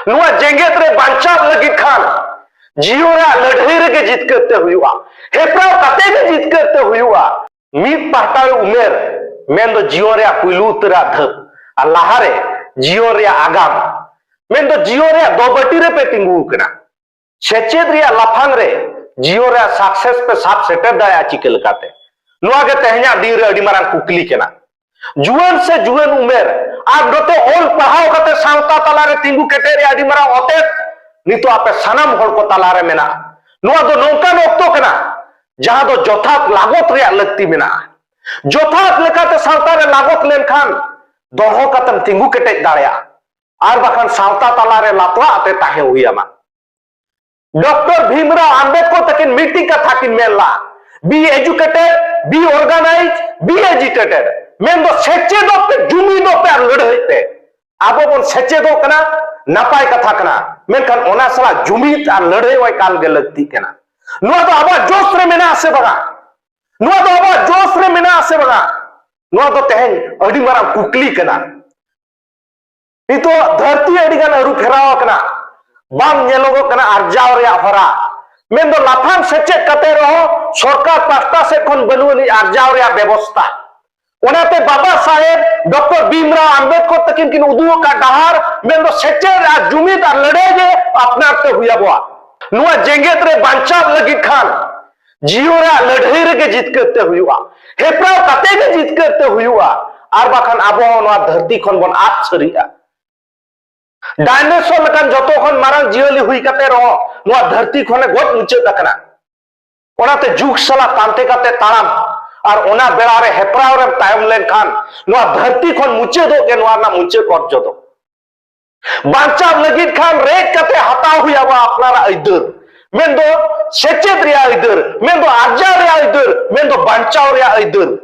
नुआ जेंगेत रे बांचाव लगी खान जियो रे लड़ाई रे जितकरते हुआ हेप्राव कते के जितकरते हुआ मीत पाहटा उमेर मेन दो जियो रे पुलू उतरा धप और लाहारे जियो रे आगाम मेन दो जियो रे दोबटी रे पे तिंगू कना सेचेद रे लाफांग रे जियो रे सक्सेस पे साफ सेटर दाया चिकल काते नुआ के तेहना दिन रे अडी मारांग कुकली कना जुआन से जुआन उमेर आप गोते ओल पढ़ाओ कते सावता तला रे तिंगू केटे रे अडी मारांग ओते नितो आपे सनम होड़ को तला रे मेना नुआ दो नौकान ओक्तो कना जहां दो जोथात लागत रे लगती मेना जोथात लेकाते सावता रे लागत लेनखान दोहो कतम तिंगू केटे दाड़या आर बाखान सावता तला रे लातवा आते ताहे हुईमा डॉक्टर भीमराव अंबेडकर तकिन मीटिंग का थाकिन मेला be educated be organize be educated मेन दो सेचे दो पे जुमी दो पे लड़ते आबो बन सेचे दो कना नापाय कथा कना मेनखान ओना सला जुमी आर लड़े वाय काल गे लगती कना नुआ दो आबा जोश रे मेना आसे बगा नुआ दो आबा जोश रे मेना आसे बगा नुआ दो तेहन अडी मारा कुकली कना नितो धरती अडी गान अरु फेराव कना बाम नेलोगो कना अर्जाव रे हरा मेन दो लाफान सेचे कते रहो सरकार पास्ता से खन बनुनी अर्जाव रे व्यवस्था ओनाते बाबा साहेब डॉक्टर भीमराव अंबेडकर तकिन किन उदुओ का डहार मेन दो सेचे आ जुमित आ लड़े जे अपनाते हुआ बुआ नुआ जेंगेत रे बांचाव लगी खान जियो रे लड़ाई रे जित करते हुआ हेप्राव कते के जित करते हुआ आर बाखान आबो नुआ धरती खन बन आत सरिया डायनासोर लकान जतो खन मारांग जियली हुई कते रहो नुआ धरती खने गोट मुचे तकना ओनाते जुग सला तांते कते ताराम और ओना बेड़ा रे हेप्राव रे तायम लेन खान नुआ धरती खन मुचे दो के नुआ ना मुचे कर जदो बांचाव लगित खान रेक कते हताव हुई आबा अपनारा इदर मेन दो सेचेत रे इदर मेन दो आजा रे इदर मेन दो बांचाव रे इदर